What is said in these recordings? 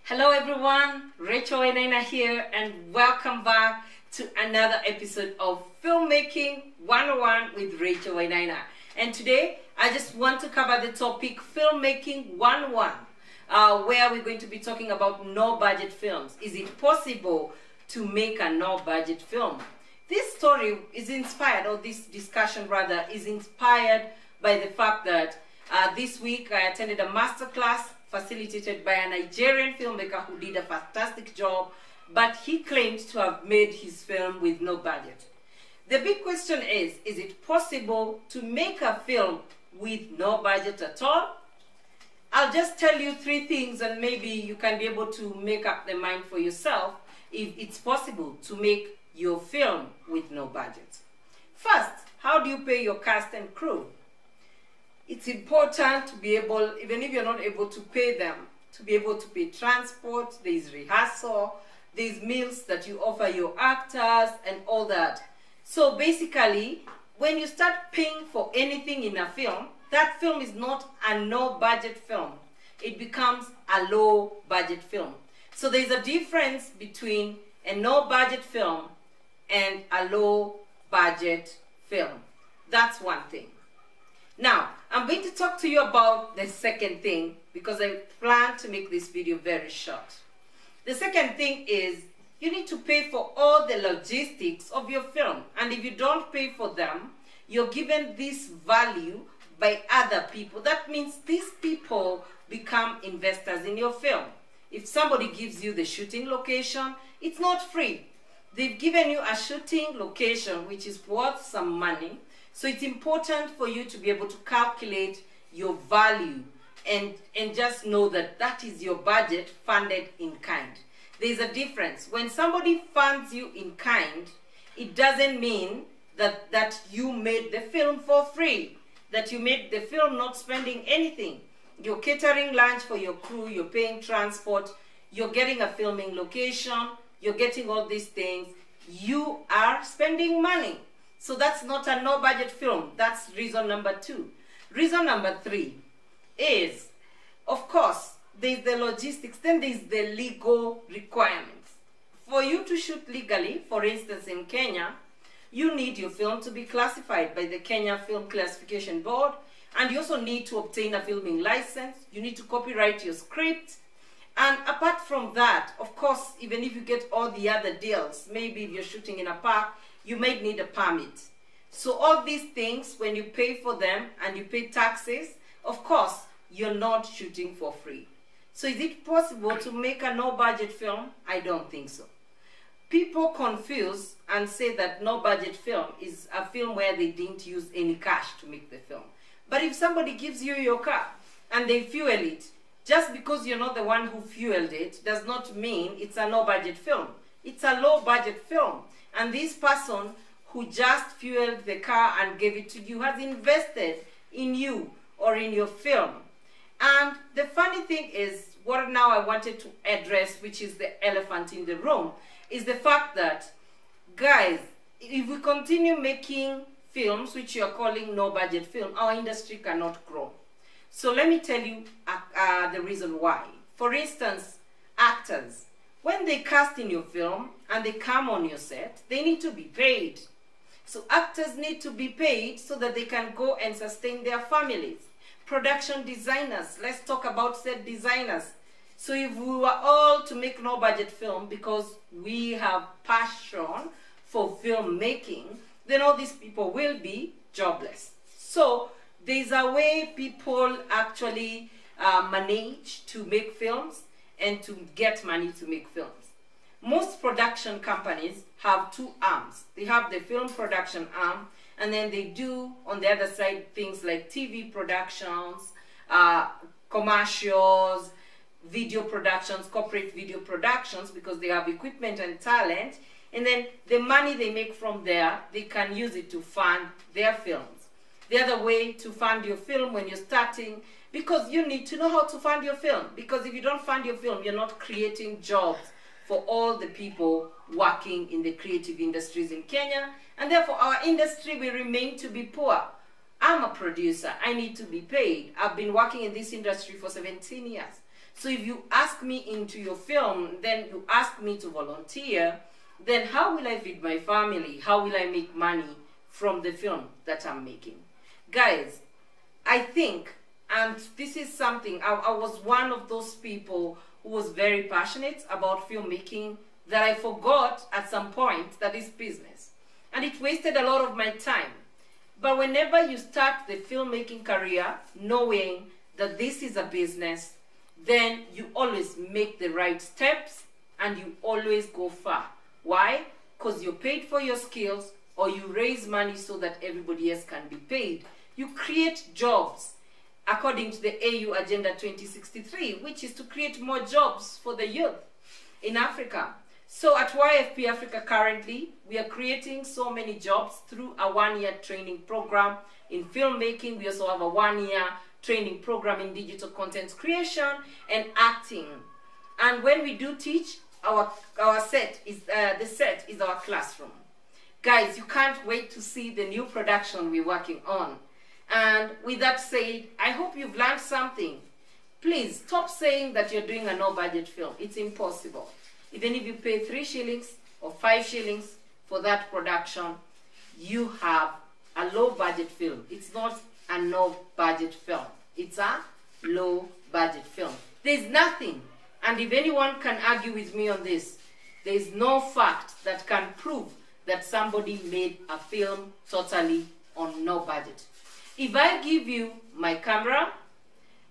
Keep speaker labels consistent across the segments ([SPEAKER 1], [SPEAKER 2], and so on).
[SPEAKER 1] Hello everyone, Rachel Wainaina here and welcome back to another episode of Filmmaking 101 with Rachel Wainaina. And today I just want to cover the topic Filmmaking 101 where we're going to be talking about no-budget films. Is it possible to make a no-budget film? This story is inspired, or this discussion rather, is inspired by the fact that this week I attended a masterclass facilitated by a Nigerian filmmaker who did a fantastic job, but he claimed to have made his film with no budget. The big question is it possible to make a film with no budget at all? I'll just tell you three things and maybe you can be able to make up the mind for yourself if it's possible to make your film with no budget. First, how do you pay your cast and crew? It's important to be able, even if you're not able to pay them, to be able to pay transport, there's rehearsal, there's meals that you offer your actors and all that. So basically, when you start paying for anything in a film, that film is not a no-budget film. It becomes a low-budget film. So there's a difference between a no-budget film and a low-budget film. That's one thing. Now, I'm going to talk to you about the second thing because I plan to make this video very short. The second thing is you need to pay for all the logistics of your film. And if you don't pay for them, you're given this value by other people. That means these people become investors in your film. If somebody gives you the shooting location, it's not free. They've given you a shooting location which is worth some money. So it's important for you to be able to calculate your value and just know that that is your budget funded in kind. There's a difference. When somebody funds you in kind, it doesn't mean that you made the film for free, that you made the film not spending anything. You're catering lunch for your crew, you're paying transport, you're getting a filming location, you're getting all these things. You are spending money. So that's not a no-budget film. That's reason number two. Reason number three is, of course, there's the logistics, then there's the legal requirements. For you to shoot legally, for instance in Kenya, you need your film to be classified by the Kenya Film Classification Board, and you also need to obtain a filming license. You need to copyright your script. And apart from that, of course, even if you get all the other deals, maybe if you're shooting in a park, you might need a permit. So all these things, when you pay for them and you pay taxes, of course, you're not shooting for free. So is it possible to make a no-budget film? I don't think so. People confuse and say that no-budget film is a film where they didn't use any cash to make the film. But if somebody gives you your car and they fuel it, just because you're not the one who fueled it does not mean it's a no-budget film. It's a low-budget film. And this person who just fueled the car and gave it to you has invested in you or in your film. And the funny thing is, what now I wanted to address, which is the elephant in the room, is the fact that, guys, if we continue making films, which you're calling no-budget film, our industry cannot grow. So let me tell you the reason why. For instance, actors. When they cast in your film and they come on your set, they need to be paid. So actors need to be paid so that they can go and sustain their families. Production designers, let's talk about set designers. So if we were all to make no budget film because we have passion for filmmaking, then all these people will be jobless. So there's a way people actually manage to make films and to get money to make films. Most production companies have two arms. They have the film production arm, and then they do on the other side things like TV productions, commercials, video productions, corporate video productions, because they have equipment and talent, and then the money they make from there, they can use it to fund their films. The other way to fund your film when you're starting, because you need to know how to fund your film. Because if you don't fund your film, you're not creating jobs for all the people working in the creative industries in Kenya. And therefore, our industry will remain to be poor. I'm a producer. I need to be paid. I've been working in this industry for 17 years. So if you ask me into your film, then you ask me to volunteer, then how will I feed my family? How will I make money from the film that I'm making? Guys, I think, and this is something, I was one of those people who was very passionate about filmmaking that I forgot at some point that is business. And it wasted a lot of my time. But whenever you start the filmmaking career, knowing that this is a business, then you always make the right steps and you always go far. Why? Because you're paid for your skills, or you raise money so that everybody else can be paid. You create jobs according to the AU Agenda 2063, which is to create more jobs for the youth in Africa. So at YFP Africa currently, we are creating so many jobs through a one-year training program in filmmaking. We also have a one-year training program in digital content creation and acting. And when we do teach, our set is the set is our classroom. Guys, you can't wait to see the new production we're working on. And with that said, I hope you've learned something. Please stop saying that you're doing a no-budget film. It's impossible. Even if you pay 3 shillings or 5 shillings for that production, you have a low-budget film. It's not a no-budget film. It's a low-budget film. There's nothing, and if anyone can argue with me on this, there's no fact that can prove that somebody made a film totally on no budget. If I give you my camera,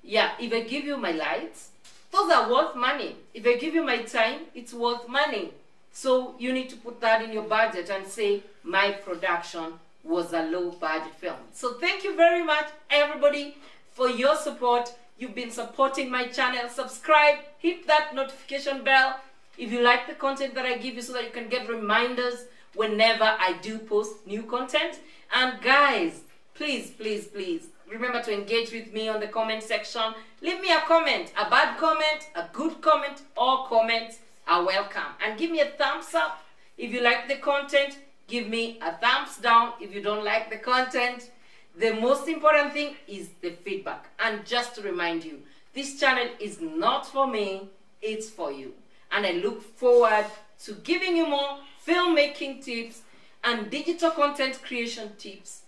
[SPEAKER 1] if I give you my lights, those are worth money. If I give you my time, it's worth money. So you need to put that in your budget and say, my production was a low budget film. So thank you very much, everybody, for your support. You've been supporting my channel. Subscribe, hit that notification bell if you like the content that I give you, so that you can get reminders whenever I do post new content. And guys, please, please, please, remember to engage with me on the comment section. Leave me a comment, a bad comment, a good comment. All comments are welcome. And give me a thumbs up if you like the content. Give me a thumbs down if you don't like the content. The most important thing is the feedback. And just to remind you, this channel is not for me, it's for you. And I look forward to giving you more filmmaking tips and digital content creation tips.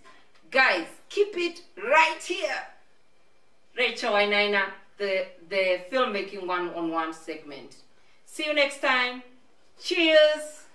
[SPEAKER 1] Guys, keep it right here. Rachel Wainaina, the filmmaking one-on-one segment. See you next time. Cheers.